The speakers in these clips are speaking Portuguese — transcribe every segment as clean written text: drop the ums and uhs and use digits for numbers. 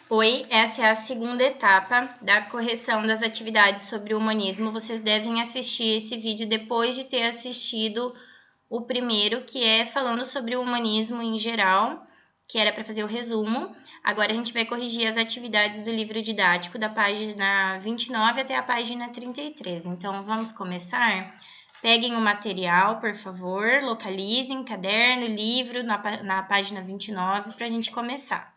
Oi, essa é a segunda etapa da correção das atividades sobre o humanismo. Vocês devem assistir esse vídeo depois de ter assistido o primeiro, que é falando sobre o humanismo em geral, que era para fazer o resumo. Agora a gente vai corrigir as atividades do livro didático da página 29 até a página 33. Então, vamos começar? Peguem o material, por favor, localizem caderno, livro, na página 29, para a gente começar.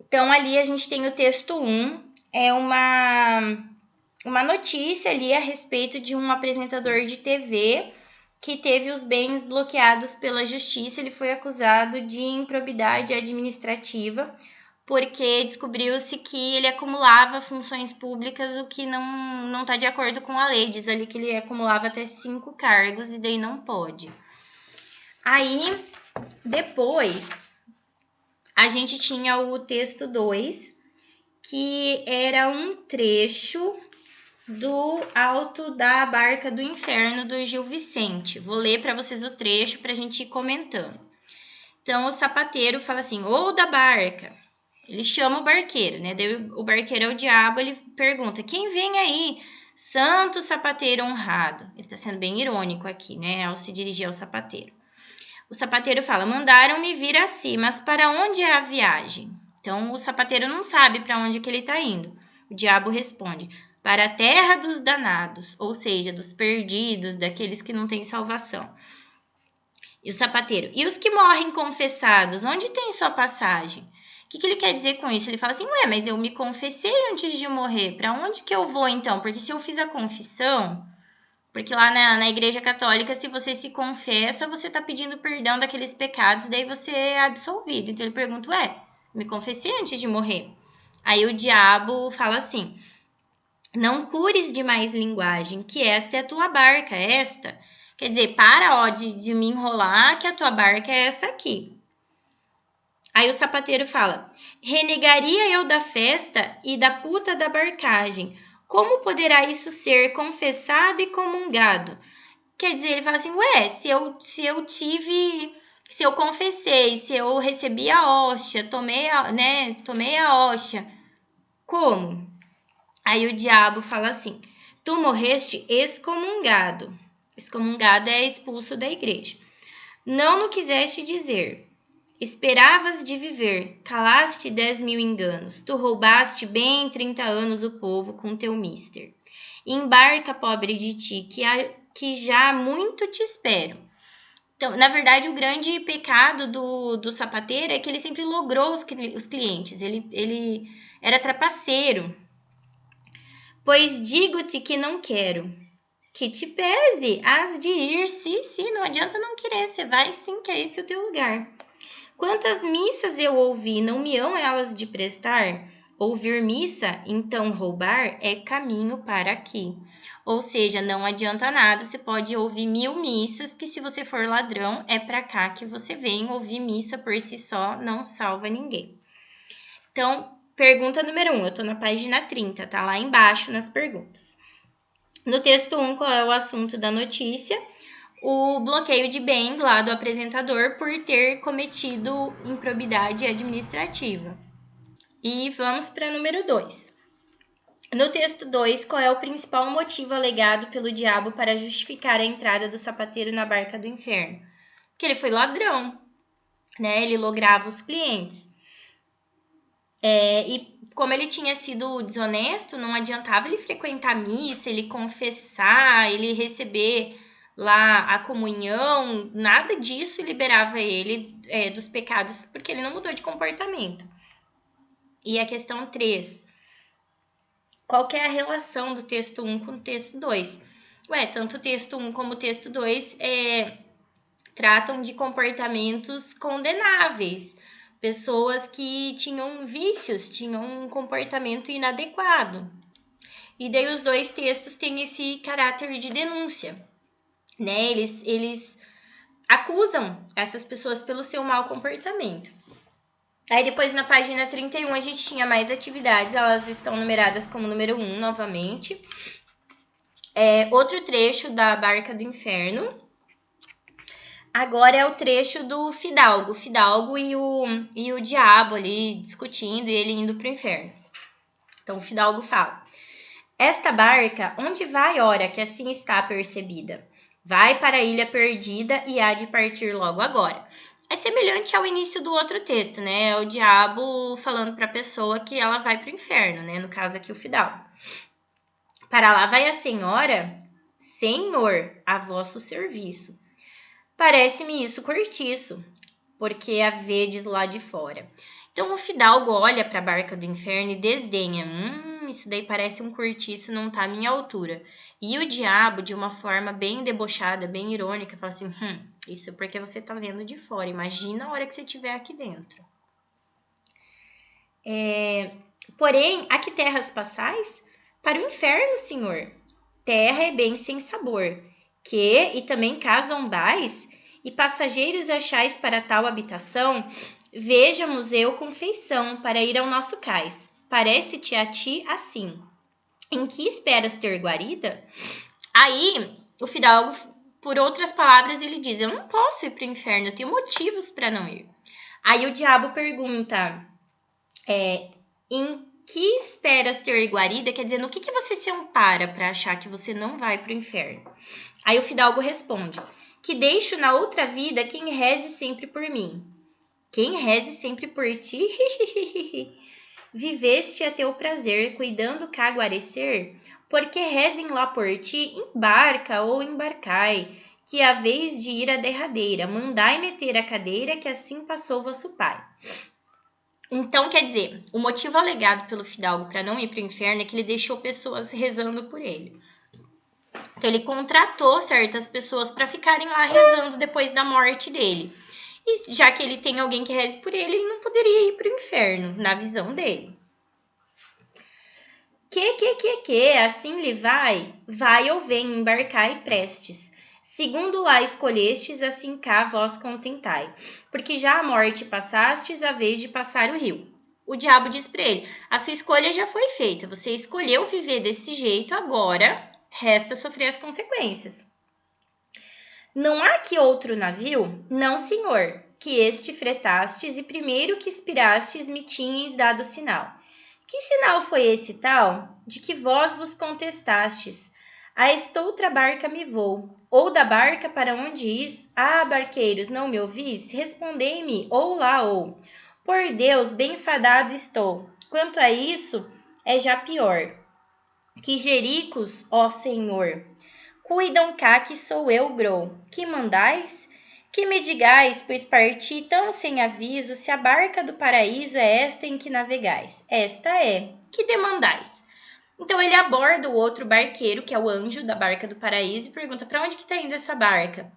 Então, ali a gente tem o texto 1, é uma notícia ali a respeito de um apresentador de TV que teve os bens bloqueados pela justiça. Ele foi acusado de improbidade administrativa, porque descobriu-se que ele acumulava funções públicas, o que não está de acordo com a lei. Diz ali que ele acumulava até 5 cargos e daí não pode. Aí, depois, a gente tinha o texto 2, que era um trecho do Alto da Barca do Inferno, do Gil Vicente. Vou ler para vocês o trecho para a gente ir comentando. Então, o sapateiro fala assim, ô da barca. Ele chama o barqueiro, né? Daí o barqueiro é o diabo, ele pergunta, quem vem aí? Santo sapateiro honrado. Ele está sendo bem irônico aqui, né? Ao se dirigir ao sapateiro. O sapateiro fala, mandaram-me vir assim, mas para onde é a viagem? Então, o sapateiro não sabe para onde que ele está indo. O diabo responde, para a terra dos danados, ou seja, dos perdidos, daqueles que não têm salvação. E o sapateiro, e os que morrem confessados, onde tem sua passagem? O que ele quer dizer com isso? Ele fala assim, ué, mas eu me confessei antes de morrer, para onde que eu vou então? Porque se eu fiz a confissão... Porque lá na Igreja Católica, se você se confessa, você está pedindo perdão daqueles pecados, daí você é absolvido. Então ele pergunta, ué, me confessei antes de morrer. Aí o diabo fala assim, não cures de mais linguagem, que esta é a tua barca, esta. Quer dizer, para ó, de me enrolar, que a tua barca é essa aqui. Aí o sapateiro fala, renegaria eu da festa e da puta da barcagem. Como poderá isso ser confessado e comungado? Quer dizer, ele fala assim, ué, se eu confessei, se eu recebi a hóstia, tomei a hóstia, como? Aí o diabo fala assim, tu morreste excomungado. Excomungado é expulso da igreja. Não no quiseste dizer. Esperavas de viver, calaste 10.000 enganos, tu roubaste bem 30 anos o povo com teu mister. Embarca, pobre de ti, que já muito te espero. Então, na verdade, o grande pecado do sapateiro é que ele sempre logrou os clientes, ele era trapaceiro. Pois digo-te que não quero, que te pese, has de ir, sim, não adianta não querer, você vai sim, que é esse o teu lugar. Quantas missas eu ouvi, não me hão elas de prestar? Ouvir missa, então roubar, é caminho para aqui. Ou seja, não adianta nada, você pode ouvir 1000 missas, que se você for ladrão, é para cá que você vem. Ouvir missa por si só não salva ninguém. Então, pergunta número 1, eu estou na página 30, tá lá embaixo nas perguntas. No texto 1, qual é o assunto da notícia? O bloqueio de bens lá do apresentador por ter cometido improbidade administrativa. E vamos para número 2. No texto 2, qual é o principal motivo alegado pelo diabo para justificar a entrada do sapateiro na barca do inferno? Porque ele foi ladrão, né? Ele lograva os clientes. E como ele tinha sido desonesto, não adiantava ele frequentar a missa, ele confessar, ele receber lá a comunhão, nada disso liberava ele dos pecados, porque ele não mudou de comportamento. E a questão 3, qual que é a relação do texto 1 com o texto 2? Tanto o texto 1 como o texto 2 tratam de comportamentos condenáveis, pessoas que tinham vícios, tinham um comportamento inadequado. E daí os dois textos têm esse caráter de denúncia, né? Eles acusam essas pessoas pelo seu mau comportamento. Aí depois na página 31 a gente tinha mais atividades, elas estão numeradas como número 1 novamente. Outro trecho da Barca do Inferno. Agora é o trecho do Fidalgo. O Fidalgo e o diabo ali discutindo e ele indo para o inferno. Então o Fidalgo fala: esta barca, onde vai, ora, que assim está percebida? Vai para a ilha perdida e há de partir logo agora. É semelhante ao início do outro texto, né? É o diabo falando para a pessoa que ela vai para o inferno, né? No caso aqui, o Fidalgo. Para lá vai a senhora? Senhor, a vosso serviço. Parece-me isso cortiço, porque a vedes lá de fora. Então o fidalgo olha para a barca do inferno e desdenha. Isso daí parece um cortiço, não tá à minha altura. E o diabo, de uma forma bem debochada, bem irônica, fala assim: isso é porque você tá vendo de fora. Imagina a hora que você estiver aqui dentro. Porém, a que terras passais? Para o inferno, senhor. Terra é bem sem sabor. E também cá zombais, e passageiros achais para tal habitação, vejamos eu com feição para ir ao nosso cais. Parece-te a ti assim. Em que esperas ter guarida? Aí, o fidalgo, por outras palavras, ele diz: eu não posso ir para o inferno, eu tenho motivos para não ir. Aí o diabo pergunta: em que esperas ter guarida? Quer dizer, no que você se ampara para achar que você não vai para o inferno? Aí o fidalgo responde: que deixo na outra vida quem reze sempre por mim. Quem reze sempre por ti? Viveste a teu prazer, cuidando cá guarecer, porque rezem lá por ti, embarca ou embarcai, que a vez de ir a derradeira, mandai meter a cadeira, que assim passou vosso pai. Então, quer dizer, o motivo alegado pelo fidalgo para não ir para o inferno é que ele deixou pessoas rezando por ele. Então, ele contratou certas pessoas para ficarem lá rezando depois da morte dele. E já que ele tem alguém que reze por ele, ele não poderia ir para o inferno, na visão dele. Assim lhe vai ou vem, embarcai prestes. Segundo lá escolhestes, assim cá vós contentai. Porque já a morte passastes, a vez de passar o rio. O diabo diz para ele: a sua escolha já foi feita, você escolheu viver desse jeito, agora resta sofrer as consequências. Não há aqui outro navio? Não, senhor, que este fretastes e primeiro que expirastes me tinhas dado sinal. Que sinal foi esse tal, de que vós vos contestastes? A estoutra barca me vou, ou da barca para onde is? Ah, barqueiros, não me ouvis? Respondei-me, ou lá, ou. Por Deus, bem enfadado estou. Quanto a isso, é já pior. Que jericos, ó Senhor, cuidam cá que sou eu, grou. Que mandais? Que me digais, pois parti tão sem aviso, se a barca do paraíso é esta em que navegais. Esta é. Que demandais? Então ele aborda o outro barqueiro, que é o anjo da barca do paraíso, e pergunta: para onde que está indo essa barca?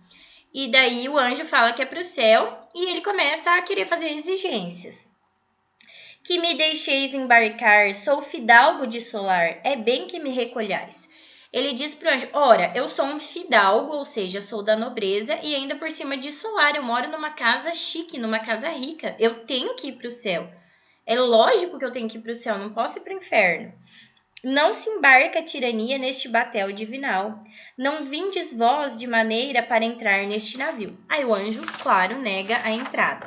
E daí o anjo fala que é para o céu, e ele começa a querer fazer exigências. Que me deixeis embarcar, sou fidalgo de solar, é bem que me recolhais. Ele diz para o anjo: ora, eu sou um fidalgo, ou seja, sou da nobreza, e ainda por cima de solar, eu moro numa casa chique, numa casa rica, eu tenho que ir para o céu. É lógico que eu tenho que ir para o céu, não posso ir para o inferno. Não se embarca a tirania neste batel divinal. Não vindes vós de maneira para entrar neste navio. Aí o anjo, claro, nega a entrada.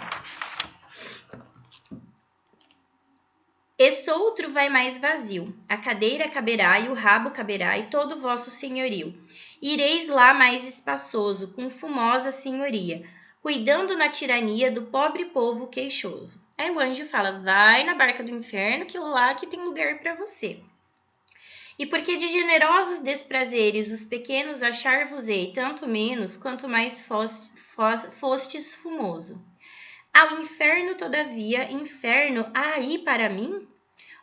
Esse outro vai mais vazio. A cadeira caberá e o rabo caberá e todo o vosso senhorio. Ireis lá mais espaçoso, com fumosa senhoria, cuidando na tirania do pobre povo queixoso. Aí o anjo fala: vai na barca do inferno, que lá que tem lugar para você. E porque de generosos desprazeres os pequenos achar-vos-ei tanto menos, quanto mais fostes fumoso. Ao inferno, todavia, inferno há aí para mim?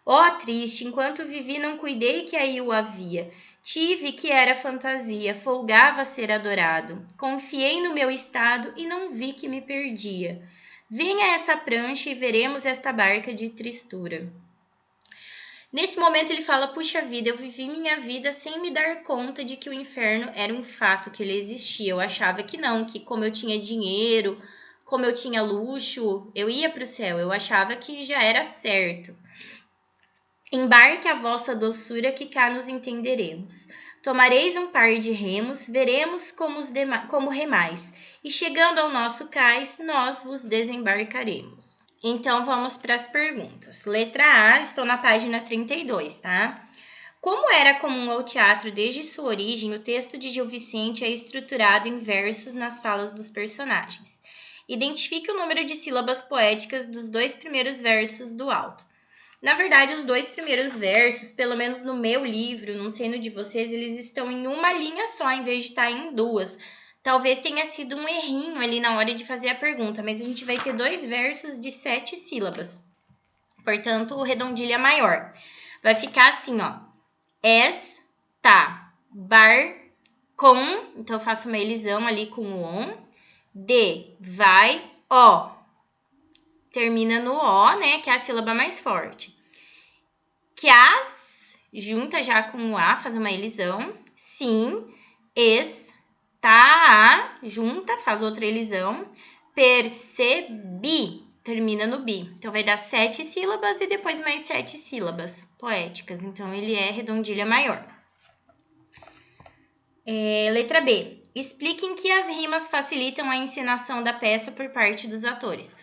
Ó, triste, enquanto vivi não cuidei que aí o havia. Tive que era fantasia, folgava ser adorado. Confiei no meu estado e não vi que me perdia. Venha essa prancha e veremos esta barca de tristura. Nesse momento ele fala: puxa vida, eu vivi minha vida sem me dar conta de que o inferno era um fato, que ele existia. Eu achava que não, que como eu tinha dinheiro, como eu tinha luxo, eu ia para o céu. Eu achava que já era certo. Embarque a vossa doçura que cá nos entenderemos. Tomareis um par de remos, veremos como remais, e chegando ao nosso cais, nós vos desembarcaremos. Então, vamos para as perguntas. Letra A, estou na página 32, tá? Como era comum ao teatro desde sua origem, o texto de Gil Vicente é estruturado em versos nas falas dos personagens. Identifique o número de sílabas poéticas dos 2 primeiros versos do alto. Na verdade, os 2 primeiros versos, pelo menos no meu livro, não sei no de vocês, eles estão em uma linha só, em vez de estar em 2. Talvez tenha sido um errinho ali na hora de fazer a pergunta, mas a gente vai ter 2 versos de 7 sílabas. Portanto, o redondilha maior. Vai ficar assim, ó. Esta, bar, com, então eu faço uma elisão ali com o on, de, vai, ó. Termina no ó, né, que é a sílaba mais forte. Que as, junta já com o a, faz uma elisão. Sim, está, junta, faz outra elisão. Percebi, termina no bi. Então, vai dar 7 sílabas e depois mais 7 sílabas poéticas. Então, ele é redondilha maior. Letra B. Expliquem que as rimas facilitam a encenação da peça por parte dos atores.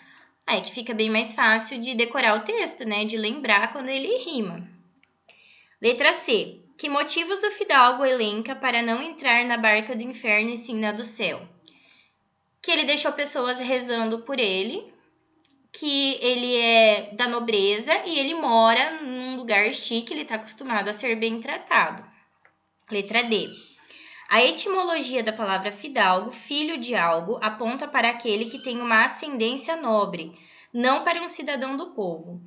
Aí que fica bem mais fácil de decorar o texto, né? De lembrar quando ele rima. Letra C. Que motivos o fidalgo elenca para não entrar na barca do inferno e sim na do céu? Que ele deixou pessoas rezando por ele, que ele é da nobreza e ele mora num lugar chique, ele está acostumado a ser bem tratado. Letra D. A etimologia da palavra fidalgo, filho de algo, aponta para aquele que tem uma ascendência nobre, não para um cidadão do povo.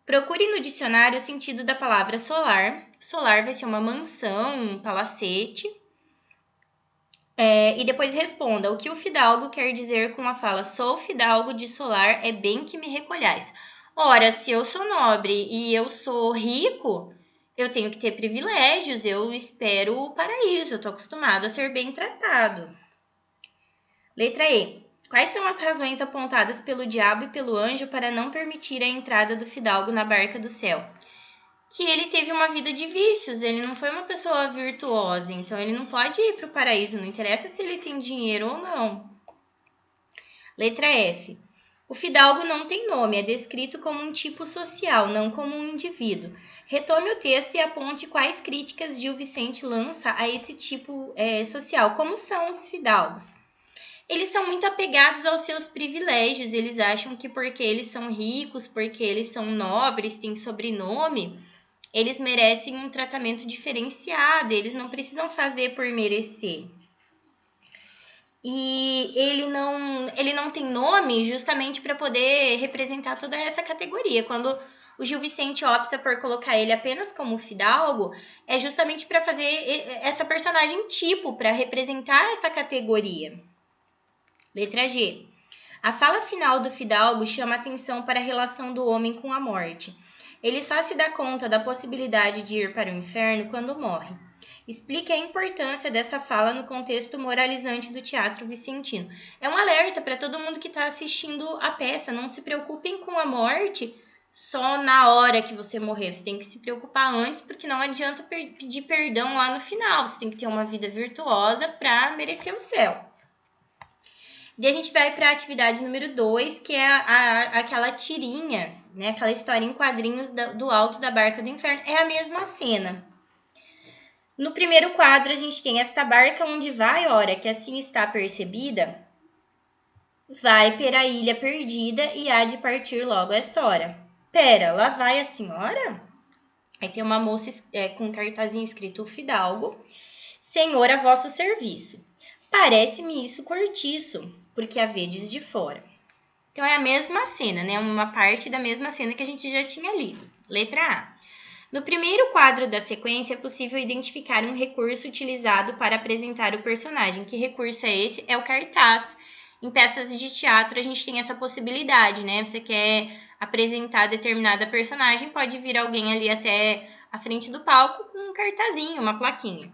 Procure no dicionário o sentido da palavra solar. Solar vai ser uma mansão, um palacete. E depois responda o que o fidalgo quer dizer com a fala sou fidalgo de solar, é bem que me recolhais. Ora, se eu sou nobre e eu sou rico, eu tenho que ter privilégios, eu espero o paraíso, eu estou acostumado a ser bem tratado. Letra E. Quais são as razões apontadas pelo diabo e pelo anjo para não permitir a entrada do fidalgo na barca do céu? Que ele teve uma vida de vícios, ele não foi uma pessoa virtuosa, então ele não pode ir para o paraíso, não interessa se ele tem dinheiro ou não. Letra F. O fidalgo não tem nome, é descrito como um tipo social, não como um indivíduo. Retome o texto e aponte quais críticas Gil Vicente lança a esse tipo social. Como são os fidalgos? Eles são muito apegados aos seus privilégios, eles acham que porque eles são ricos, porque eles são nobres, têm sobrenome, eles merecem um tratamento diferenciado, eles não precisam fazer por merecer. E ele não tem nome justamente para poder representar toda essa categoria. Quando o Gil Vicente opta por colocar ele apenas como fidalgo, é justamente para fazer essa personagem tipo, para representar essa categoria. Letra G. A fala final do fidalgo chama atenção para a relação do homem com a morte. Ele só se dá conta da possibilidade de ir para o inferno quando morre. Explique a importância dessa fala no contexto moralizante do teatro vicentino. É um alerta para todo mundo que está assistindo a peça. Não se preocupem com a morte só na hora que você morrer. Você tem que se preocupar antes, porque não adianta pedir perdão lá no final. Você tem que ter uma vida virtuosa para merecer o céu. E a gente vai para a atividade número 2, que é aquela tirinha, né? Aquela história em quadrinhos do alto da barca do inferno. É a mesma cena. No primeiro quadro, a gente tem esta barca onde vai, ora, que assim está percebida, vai pela ilha perdida e há de partir logo essa hora. Pera, lá vai a senhora? Aí tem uma moça com um cartazinho escrito fidalgo. Senhor, a vosso serviço. Parece-me isso cortiço, porque a vedes de fora. Então, é a mesma cena, né? Uma parte da mesma cena que a gente já tinha lido. Letra A. No primeiro quadro da sequência, é possível identificar um recurso utilizado para apresentar o personagem. Que recurso é esse? É o cartaz. Em peças de teatro, a gente tem essa possibilidade, né? Você quer apresentar determinada personagem, pode vir alguém ali até a frente do palco com um cartazinho, uma plaquinha.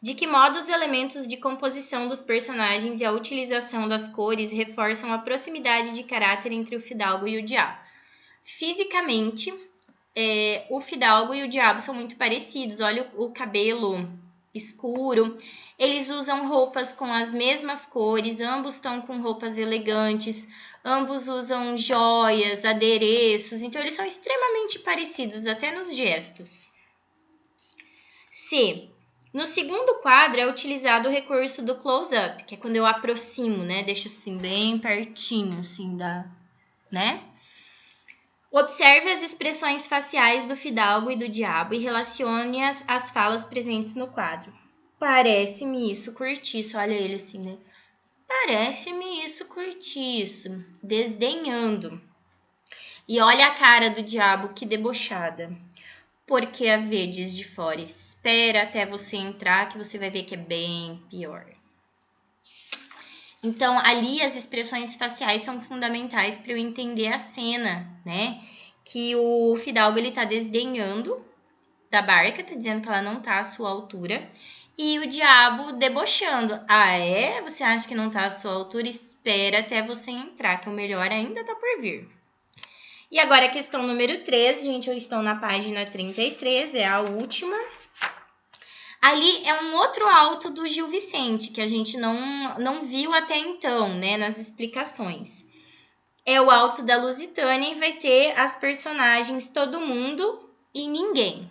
De que modo os elementos de composição dos personagens e a utilização das cores reforçam a proximidade de caráter entre o fidalgo e o diabo? Fisicamente, o fidalgo e o diabo são muito parecidos. Olha o cabelo escuro. Eles usam roupas com as mesmas cores, ambos estão com roupas elegantes, ambos usam joias, adereços, então eles são extremamente parecidos, até nos gestos. C. No segundo quadro é utilizado o recurso do close-up, que é quando eu aproximo, né? Deixo assim bem pertinho, assim, né? Observe as expressões faciais do fidalgo e do diabo e relacione-as às falas presentes no quadro. Parece-me isso curtiço, olha ele assim, né? Parece-me isso curtiço, desdenhando. E olha a cara do diabo, que debochada. Porque a vedes de fora, espera até você entrar, que você vai ver que é bem pior. Então, ali as expressões faciais são fundamentais para eu entender a cena, né? Que o fidalgo, ele tá desdenhando da barca, tá dizendo que ela não tá à sua altura. E o diabo debochando. Ah, é? Você acha que não tá à sua altura? Espera até você entrar, que o melhor ainda tá por vir. E agora a questão número 3, gente, eu estou na página 33, é a última. Ali é um outro auto do Gil Vicente, que a gente não viu até então, né, nas explicações. É o auto da Lusitânia e vai ter as personagens Todo Mundo e Ninguém.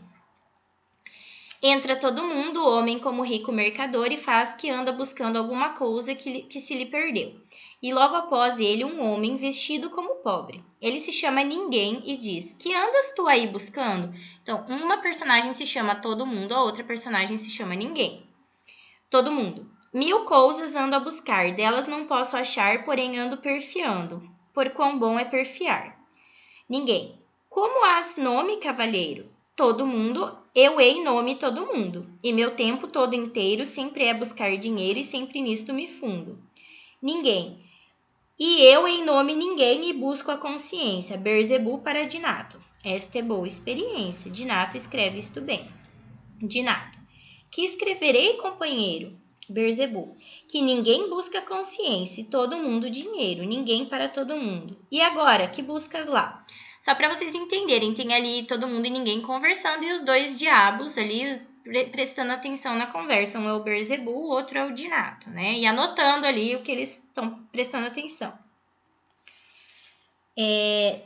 Entra todo mundo, o homem como rico mercador, e faz que anda buscando alguma coisa que se lhe perdeu. E logo após ele, um homem vestido como pobre. Ele se chama Ninguém e diz: que andas tu aí buscando? Então, uma personagem se chama Todo Mundo, a outra personagem se chama Ninguém. Todo mundo. 1000 coisas ando a buscar, delas não posso achar, porém ando perfiando. Por quão bom é perfiar. Ninguém. Como has nome, cavalheiro? Todo mundo, eu hei nome todo mundo. E meu tempo todo inteiro sempre é buscar dinheiro e sempre nisto me fundo. Ninguém. E eu em nome ninguém e busco a consciência. Berzebu para Dinato. Esta é boa experiência. Dinato escreve isto bem. Dinato. Que escreverei, companheiro? Berzebu. Que ninguém busca consciência e todo mundo dinheiro. Ninguém para todo mundo. E agora, que buscas lá? Só para vocês entenderem, tem ali todo mundo e ninguém conversando e os dois diabos ali prestando atenção na conversa. Um é o Berzebu, o outro é o Dinato, né? E anotando ali o que eles estão prestando atenção.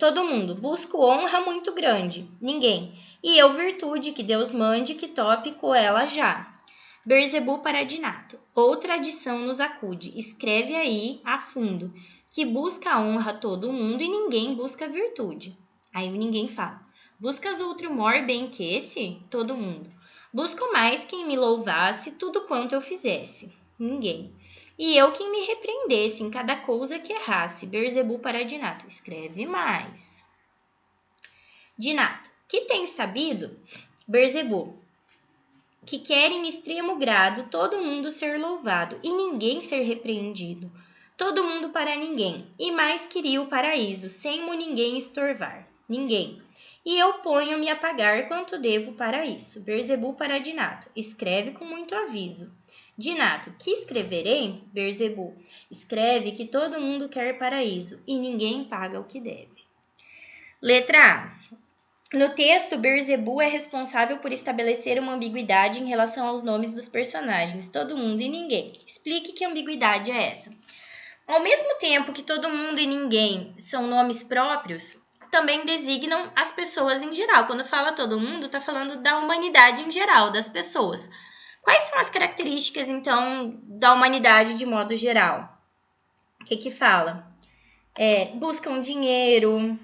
Todo mundo. Busco honra muito grande. Ninguém. E eu virtude, que Deus mande que tope com ela já. Berzebu para Dinato. Outra adição nos acude. Escreve aí a fundo. Que busca a honra todo mundo e ninguém busca virtude. Aí ninguém fala. Buscas outro mor bem que esse? Todo mundo. Busco mais quem me louvasse tudo quanto eu fizesse. Ninguém. E eu quem me repreendesse em cada coisa que errasse. Berzebu para Dinato. Escreve mais. Dinato. Que tens sabido? Berzebu. Que quer em extremo grado todo mundo ser louvado e ninguém ser repreendido. Todo mundo para ninguém, e mais queria o paraíso, sem mo ninguém estorvar. Ninguém. E eu ponho-me a pagar quanto devo para isso. Berzebu para Dinato. Escreve com muito aviso. Dinato. Que escreverei? Berzebu. Escreve que todo mundo quer paraíso, e ninguém paga o que deve. Letra A. No texto, Berzebu é responsável por estabelecer uma ambiguidade em relação aos nomes dos personagens, todo mundo e ninguém. Explique que ambiguidade é essa. Ao mesmo tempo que todo mundo e ninguém são nomes próprios, também designam as pessoas em geral. Quando fala todo mundo, está falando da humanidade em geral, das pessoas. Quais são as características, então, da humanidade de modo geral? O que fala? Buscam dinheiro.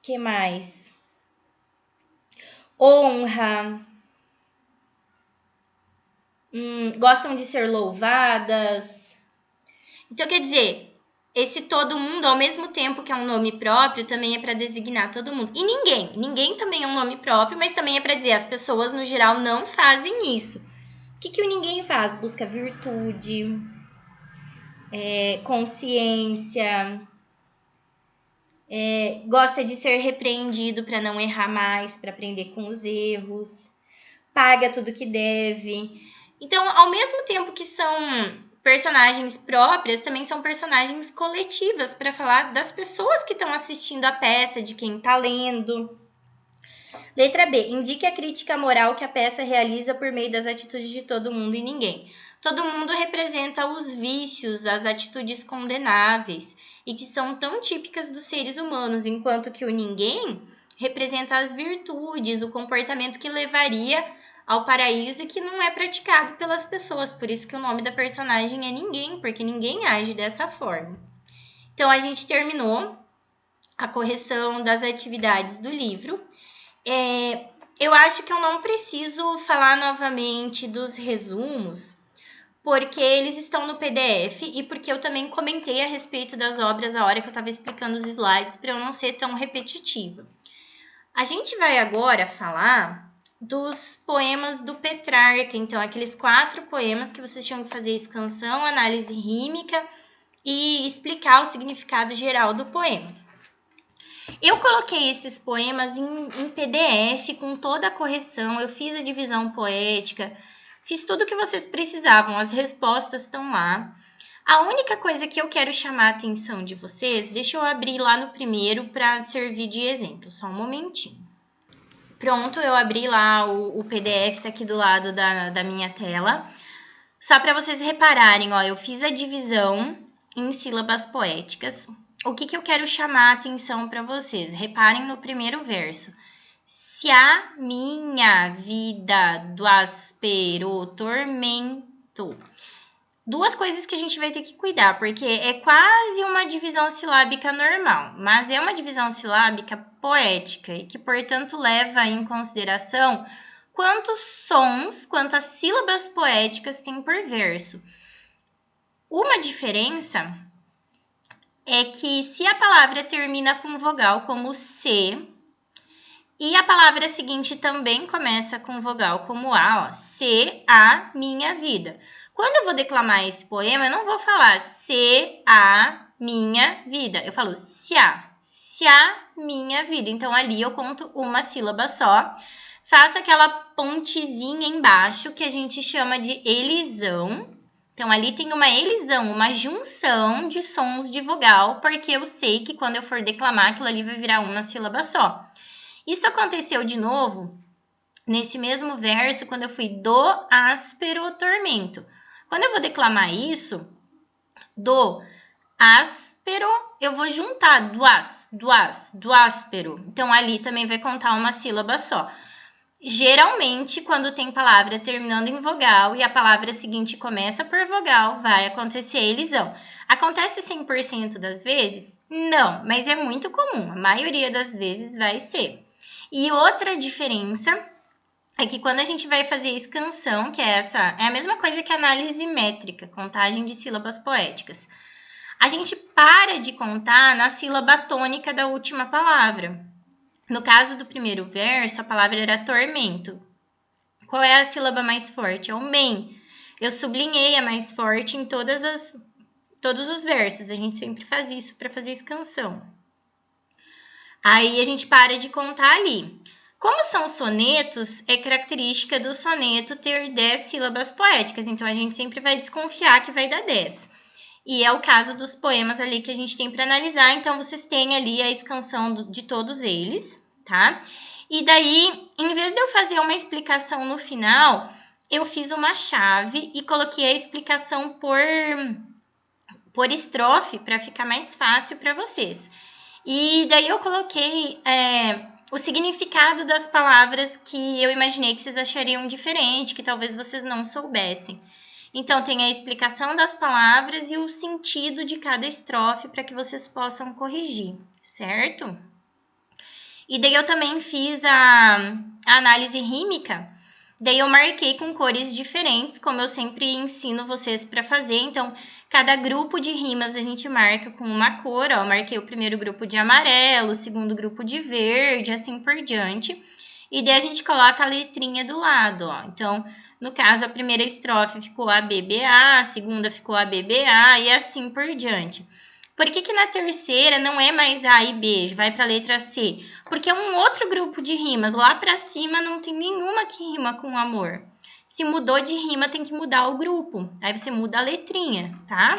Que mais? Honra. Gostam de ser louvadas. Então, quer dizer, esse todo mundo, ao mesmo tempo que é um nome próprio, também é para designar todo mundo. E ninguém. Ninguém também é um nome próprio, mas também é para dizer as pessoas, no geral, não fazem isso. O que o ninguém faz? Busca virtude, consciência, gosta de ser repreendido para não errar mais, para aprender com os erros, paga tudo que deve. Então, ao mesmo tempo que são personagens próprias, também são personagens coletivas para falar das pessoas que estão assistindo a peça, de quem está lendo. Letra B. Indique a crítica moral que a peça realiza por meio das atitudes de todo mundo e ninguém. Todo mundo representa os vícios, as atitudes condenáveis e que são tão típicas dos seres humanos, enquanto que o ninguém representa as virtudes, o comportamento que levaria ao paraíso e que não é praticado pelas pessoas. Por isso que o nome da personagem é Ninguém, porque ninguém age dessa forma. Então, a gente terminou a correção das atividades do livro. Eu acho que eu não preciso falar novamente dos resumos, porque eles estão no PDF e porque eu também comentei a respeito das obras a hora que eu estava explicando os slides, para eu não ser tão repetitiva. A gente vai agora falar dos poemas do Petrarca, então aqueles 4 poemas que vocês tinham que fazer escansão, análise rímica e explicar o significado geral do poema. Eu coloquei esses poemas em PDF com toda a correção, eu fiz a divisão poética, fiz tudo o que vocês precisavam, as respostas estão lá. A única coisa que eu quero chamar a atenção de vocês, deixa eu abrir lá no primeiro para servir de exemplo, só um momentinho. Pronto, eu abri lá o PDF, está aqui do lado da minha tela. Só para vocês repararem, ó, eu fiz a divisão em sílabas poéticas. O que eu quero chamar a atenção para vocês? Reparem no primeiro verso. Se a minha vida do áspero tormento. 2 coisas que a gente vai ter que cuidar, porque é quase uma divisão silábica normal, mas é uma divisão silábica poética e que, portanto, leva em consideração quantos sons, quantas sílabas poéticas tem por verso. Uma diferença é que se a palavra termina com vogal como C, e a palavra seguinte também começa com vogal como A, ó, se a minha vida. Quando eu vou declamar esse poema, eu não vou falar se a minha vida, eu falo se a minha vida. Então, ali eu conto uma sílaba só, faço aquela pontezinha embaixo que a gente chama de elisão. Então, ali tem uma elisão, uma junção de sons de vogal, porque eu sei que quando eu for declamar, aquilo ali vai virar uma sílaba só. Isso aconteceu de novo nesse mesmo verso, quando eu fui do áspero tormento. Quando eu vou declamar isso, do áspero, eu vou juntar do áspero. Então, ali também vai contar uma sílaba só. Geralmente, quando tem palavra terminando em vogal e a palavra seguinte começa por vogal, vai acontecer elisão. Acontece 100% das vezes? Não, mas é muito comum. A maioria das vezes vai ser. E outra diferença é que quando a gente vai fazer escansão, que é a mesma coisa que análise métrica, contagem de sílabas poéticas, a gente para de contar na sílaba tônica da última palavra. No caso do primeiro verso, a palavra era tormento. Qual é a sílaba mais forte? É o men. Eu sublinhei a mais forte em todos os versos. A gente sempre faz isso para fazer escansão. Aí a gente para de contar ali. Como são sonetos, é característica do soneto ter 10 sílabas poéticas. Então, a gente sempre vai desconfiar que vai dar 10. E é o caso dos poemas ali que a gente tem para analisar. Então, vocês têm ali a escansão de todos eles, tá? E daí, em vez de eu fazer uma explicação no final, eu fiz uma chave e coloquei a explicação por estrofe para ficar mais fácil para vocês. E daí eu coloquei o significado das palavras que eu imaginei que vocês achariam diferente, que talvez vocês não soubessem. Então, tem a explicação das palavras e o sentido de cada estrofe para que vocês possam corrigir, certo? E daí eu também fiz a análise rímica. Daí eu marquei com cores diferentes, como eu sempre ensino vocês para fazer. Então, cada grupo de rimas a gente marca com uma cor. Ó. Eu marquei o primeiro grupo de amarelo, o segundo grupo de verde, assim por diante. E daí a gente coloca a letrinha do lado. Ó. Então, no caso, a primeira estrofe ficou ABBA, a segunda ficou ABBA e assim por diante. Por que na terceira não é mais A e B, vai para a letra C? Porque é um outro grupo de rimas. Lá para cima não tem nenhuma que rima com amor. Se mudou de rima, tem que mudar o grupo. Aí você muda a letrinha, tá?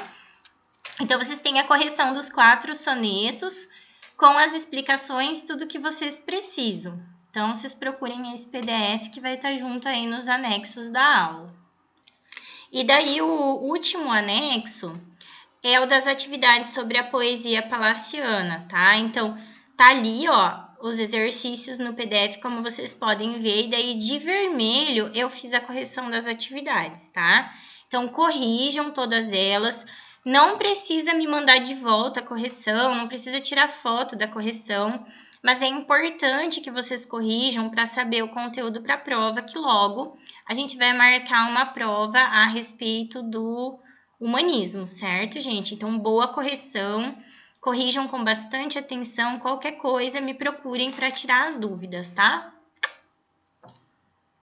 Então, vocês têm a correção dos 4 sonetos com as explicações, tudo que vocês precisam. Então, vocês procurem esse PDF que vai estar junto aí nos anexos da aula. E daí, o último anexo é o das atividades sobre a poesia palaciana, tá? Então, tá ali, ó, os exercícios no PDF, como vocês podem ver, e daí de vermelho eu fiz a correção das atividades, tá? Então, corrijam todas elas. Não precisa me mandar de volta a correção, não precisa tirar foto da correção, mas é importante que vocês corrijam para saber o conteúdo para a prova, que logo a gente vai marcar uma prova a respeito do humanismo, certo, gente? Então, boa correção, corrijam com bastante atenção, qualquer coisa me procurem para tirar as dúvidas, tá?